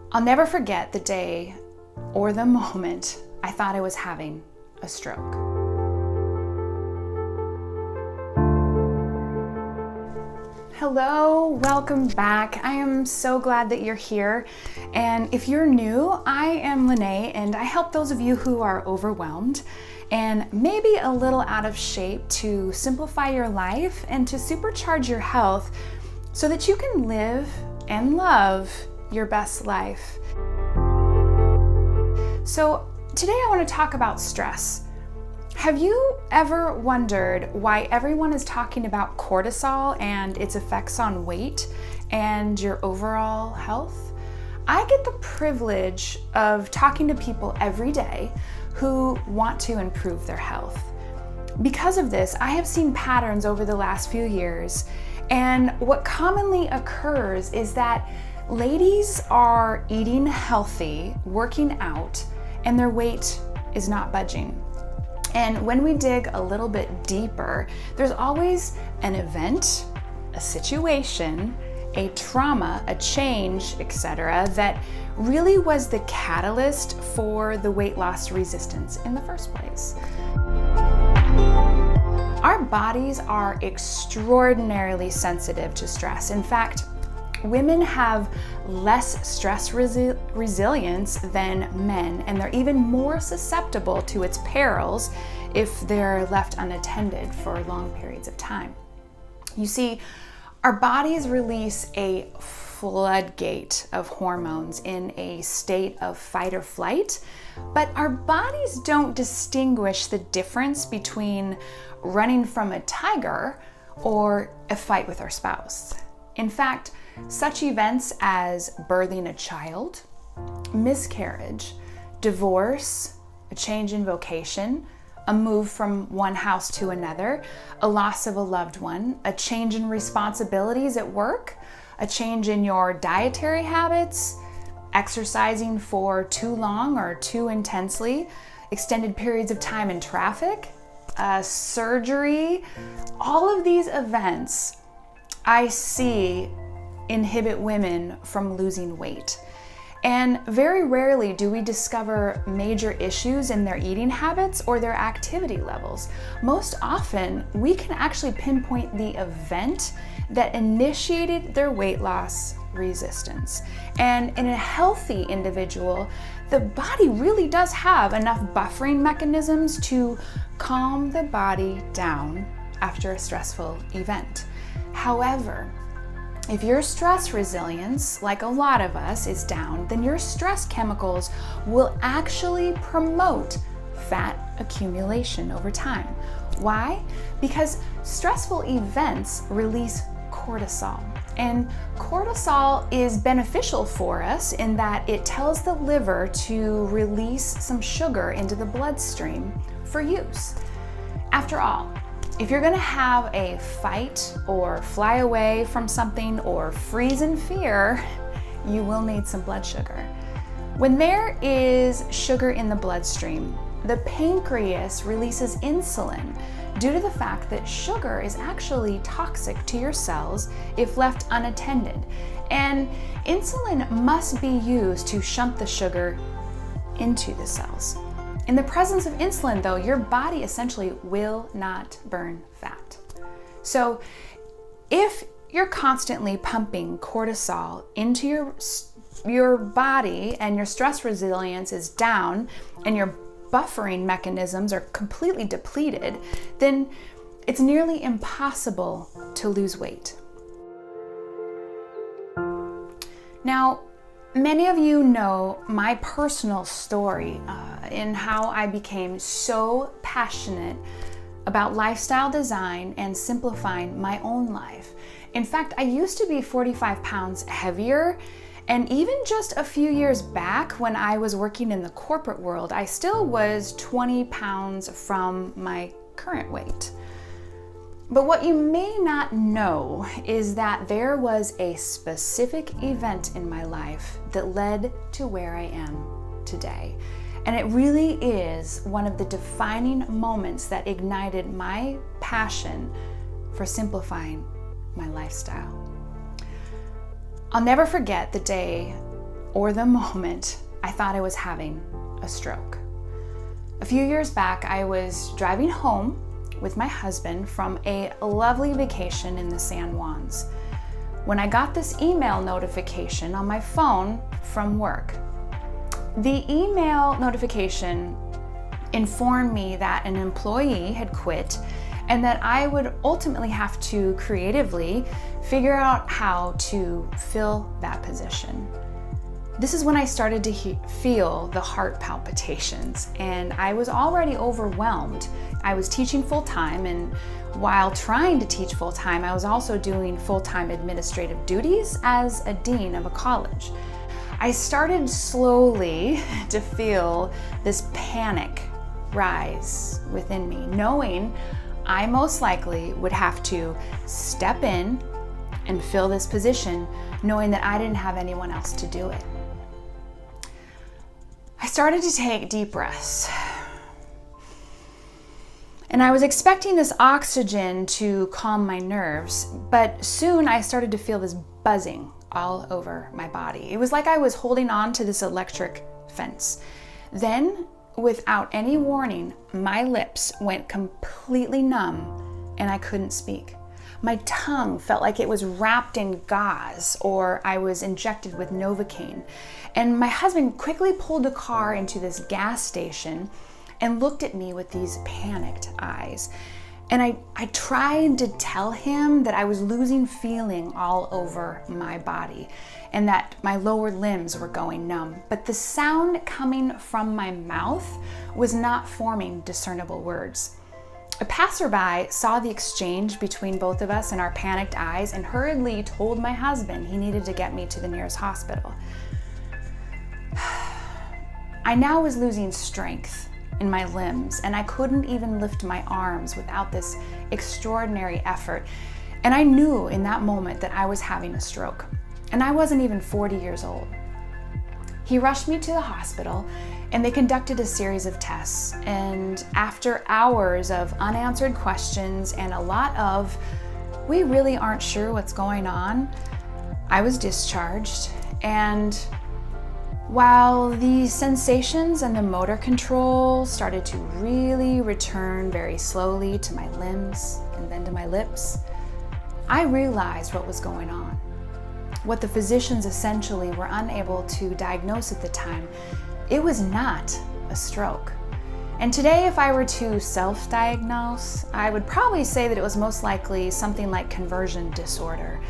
I'll never forget the day or the moment I thought I was having a stroke. Hello, welcome back. I am so glad that you're here. And if you're new, I am Lene, and I help those of you who are overwhelmed and maybe a little out of shape to simplify your life and to supercharge your health so that you can live and love your best life. So today I want to talk about stress. Have you ever wondered why everyone is talking about cortisol and its effects on weight and your overall health? I get the privilege of talking to people every day who want to improve their health. Because of this, I have seen patterns over the last few years, and what commonly occurs is that ladies are eating healthy, working out, and their weight is not budging. And when we dig a little bit deeper, there's always an event, a situation, a trauma, a change, etc., that really was the catalyst for the weight loss resistance in the first place. Our bodies are extraordinarily sensitive to stress. In fact, women have less stress resilience than men, and they're even more susceptible to its perils if they're left unattended for long periods of time. You see, our bodies release a floodgate of hormones in a state of fight or flight, but our bodies don't distinguish the difference between running from a tiger or a fight with our spouse. In fact, such events as birthing a child, miscarriage, divorce, a change in vocation, a move from one house to another, a loss of a loved one, a change in responsibilities at work, a change in your dietary habits, exercising for too long or too intensely, extended periods of time in traffic, surgery, all of these events I see inhibit women from losing weight. And very rarely do we discover major issues in their eating habits or their activity levels. Most often, we can actually pinpoint the event that initiated their weight loss resistance. And in a healthy individual, the body really does have enough buffering mechanisms to calm the body down after a stressful event. However, if your stress resilience, like a lot of us, is down, then your stress chemicals will actually promote fat accumulation over time. Why? Because stressful events release cortisol. And cortisol is beneficial for us in that it tells the liver to release some sugar into the bloodstream for use. After all, if you're gonna have a fight or fly away from something or freeze in fear, you will need some blood sugar. When there is sugar in the bloodstream, the pancreas releases insulin due to the fact that sugar is actually toxic to your cells if left unattended. And insulin must be used to shunt the sugar into the cells. In the presence of insulin, though, your body essentially will not burn fat. So if you're constantly pumping cortisol into your body and your stress resilience is down and your buffering mechanisms are completely depleted, then it's nearly impossible to lose weight. Now, many of you know my personal story in how I became so passionate about lifestyle design and simplifying my own life. In fact, I used to be 45 pounds heavier, and even just a few years back when I was working in the corporate world, I still was 20 pounds from my current weight. But what you may not know is that there was a specific event in my life that led to where I am today. And it really is one of the defining moments that ignited my passion for simplifying my lifestyle. I'll never forget the day or the moment I thought I was having a stroke. A few years back, I was driving home with my husband from a lovely vacation in the San Juans when I got this email notification on my phone from work. The email notification informed me that an employee had quit and that I would ultimately have to creatively figure out how to fill that position. This is when I started to feel the heart palpitations, and I was already overwhelmed. I was teaching full-time, and while trying to teach full-time, I was also doing full-time administrative duties as a dean of a college. I started slowly to feel this panic rise within me, knowing I most likely would have to step in and fill this position, knowing that I didn't have anyone else to do it. I started to take deep breaths, and I was expecting this oxygen to calm my nerves, but soon I started to feel this buzzing all over my body. It was like I was holding on to this electric fence. Then, without any warning, my lips went completely numb and I couldn't speak. My tongue felt like it was wrapped in gauze, or I was injected with Novocaine. And my husband quickly pulled the car into this gas station and looked at me with these panicked eyes. And I tried to tell him that I was losing feeling all over my body and that my lower limbs were going numb. But the sound coming from my mouth was not forming discernible words. A passerby saw the exchange between both of us and our panicked eyes and hurriedly told my husband he needed to get me to the nearest hospital. I now was losing strength in my limbs, and I couldn't even lift my arms without this extraordinary effort. And I knew in that moment that I was having a stroke, and I wasn't even 40 years old. He rushed me to the hospital, and they conducted a series of tests. And after hours of unanswered questions and a lot of, we really aren't sure what's going on, I was discharged. And while the sensations and the motor control started to really return very slowly to my limbs and then to my lips, I realized what was going on. What the physicians essentially were unable to diagnose at the time. It was not a stroke. And today, if I were to self-diagnose, I would probably say that it was most likely something like conversion disorder.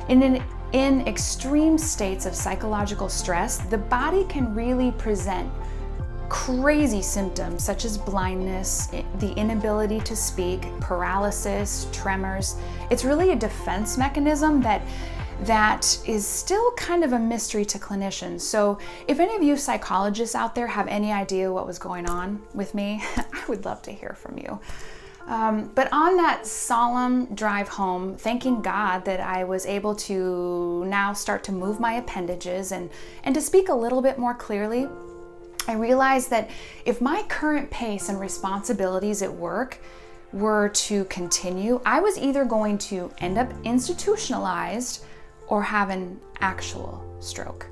In extreme states of psychological stress, the body can really present crazy symptoms such as blindness, the inability to speak, paralysis, tremors. It's really a defense mechanism that is still kind of a mystery to clinicians. So if any of you psychologists out there have any idea what was going on with me, I would love to hear from you. But on that solemn drive home, thanking God that I was able to now start to move my appendages and to speak a little bit more clearly, I realized that if my current pace and responsibilities at work were to continue, I was either going to end up institutionalized or have an actual stroke.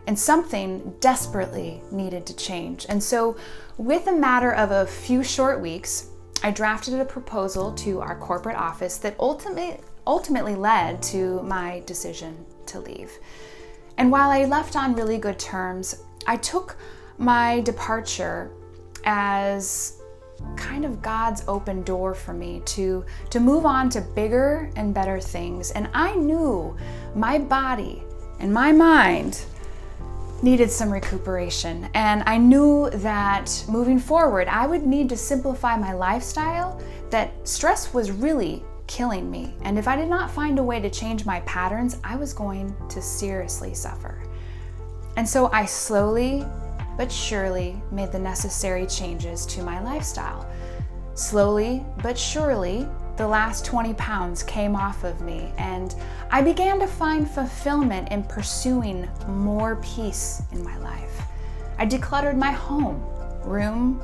And something desperately needed to change. And so with a matter of a few short weeks, I drafted a proposal to our corporate office that ultimately led to my decision to leave. And while I left on really good terms, I took my departure as kind of God's open door for me to move on to bigger and better things. And I knew my body and my mind needed some recuperation. And I knew that moving forward, I would need to simplify my lifestyle, that stress was really killing me. And if I did not find a way to change my patterns, I was going to seriously suffer. And so I slowly but surely made the necessary changes to my lifestyle. Slowly but surely, the last 20 pounds came off of me, and I began to find fulfillment in pursuing more peace in my life. I decluttered my home, room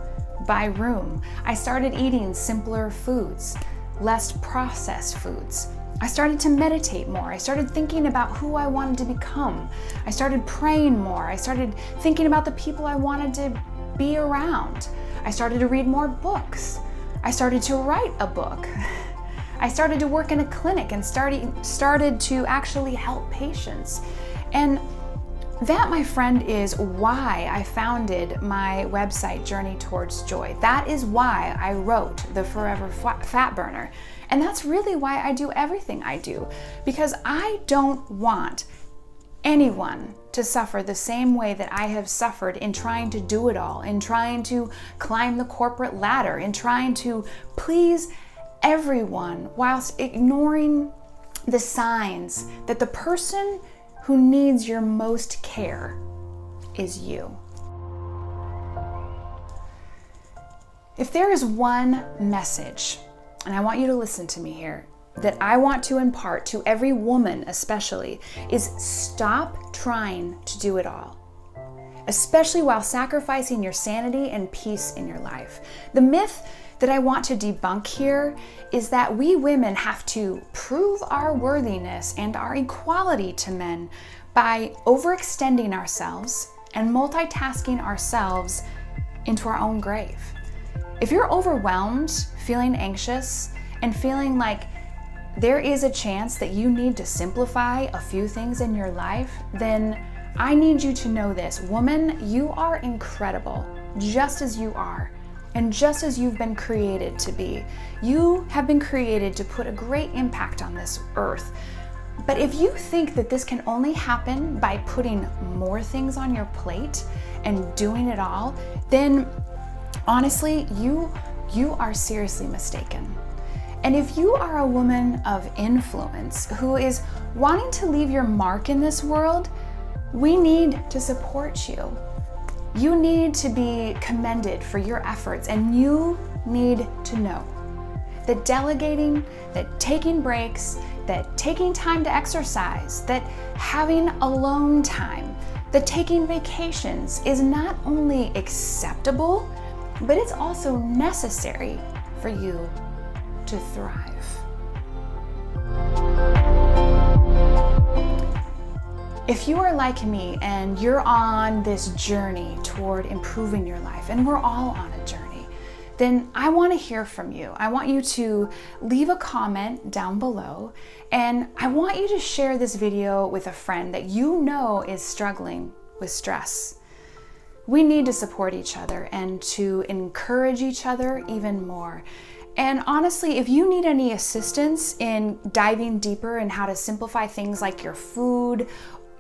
by room. I started eating simpler foods, less processed foods. I started to meditate more. I started thinking about who I wanted to become. I started praying more. I started thinking about the people I wanted to be around. I started to read more books. I started to write a book. I started to work in a clinic and started to actually help patients. And that, my friend, is why I founded my website, Journey Towards Joy. That is why I wrote the Forever Fat Burner. And that's really why I do everything I do, because I don't want anyone to suffer the same way that I have suffered in trying to do it all, in trying to climb the corporate ladder, in trying to please everyone whilst ignoring the signs that the person who needs your most care is you. If there is one message, and I want you to listen to me here, that I want to impart to every woman especially, is stop trying to do it all, especially while sacrificing your sanity and peace in your life. The myth that I want to debunk here is that we women have to prove our worthiness and our equality to men by overextending ourselves and multitasking ourselves into our own grave. If you're overwhelmed, feeling anxious, and feeling like there is a chance that you need to simplify a few things in your life, then I need you to know this. Woman, you are incredible, just as you are. And just as you've been created to be, you have been created to put a great impact on this earth. But if you think that this can only happen by putting more things on your plate and doing it all, then honestly, you are seriously mistaken. And if you are a woman of influence who is wanting to leave your mark in this world, we need to support you. You need to be commended for your efforts, and you need to know that delegating, that taking breaks, that taking time to exercise, that having alone time, that taking vacations is not only acceptable, but it's also necessary for you to thrive. If you are like me and you're on this journey toward improving your life, and we're all on a journey, then I want to hear from you. I want you to leave a comment down below, and I want you to share this video with a friend that you know is struggling with stress. We need to support each other and to encourage each other even more. And honestly, if you need any assistance in diving deeper in how to simplify things like your food,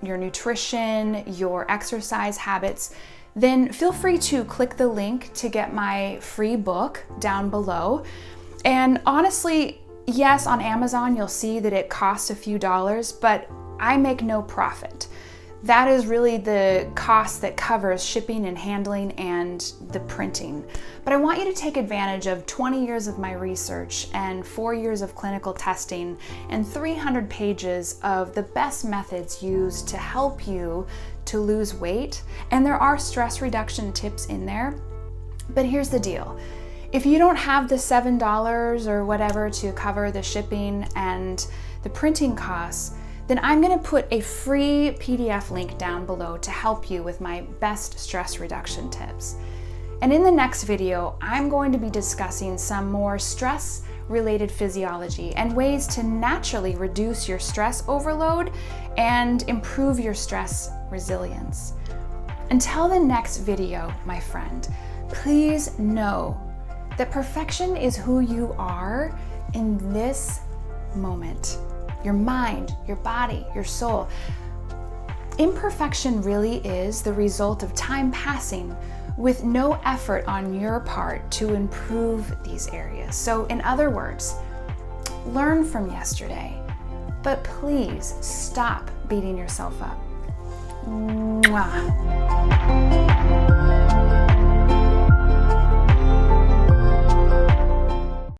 your nutrition, your exercise habits, then feel free to click the link to get my free book down below. And honestly, yes, on Amazon, you'll see that it costs a few dollars, but I make no profit. That is really the cost that covers shipping and handling and the printing. But I want you to take advantage of 20 years of my research and 4 years of clinical testing and 300 pages of the best methods used to help you to lose weight. And there are stress reduction tips in there. But here's the deal. If you don't have the $7 or whatever to cover the shipping and the printing costs, then I'm going to put a free PDF link down below to help you with my best stress reduction tips. And in the next video, I'm going to be discussing some more stress-related physiology and ways to naturally reduce your stress overload and improve your stress resilience. Until the next video, my friend, please know that perfection is who you are in this moment. Your mind, your body, your soul. Imperfection really is the result of time passing with no effort on your part to improve these areas. So in other words, learn from yesterday, but please stop beating yourself up. Mwah.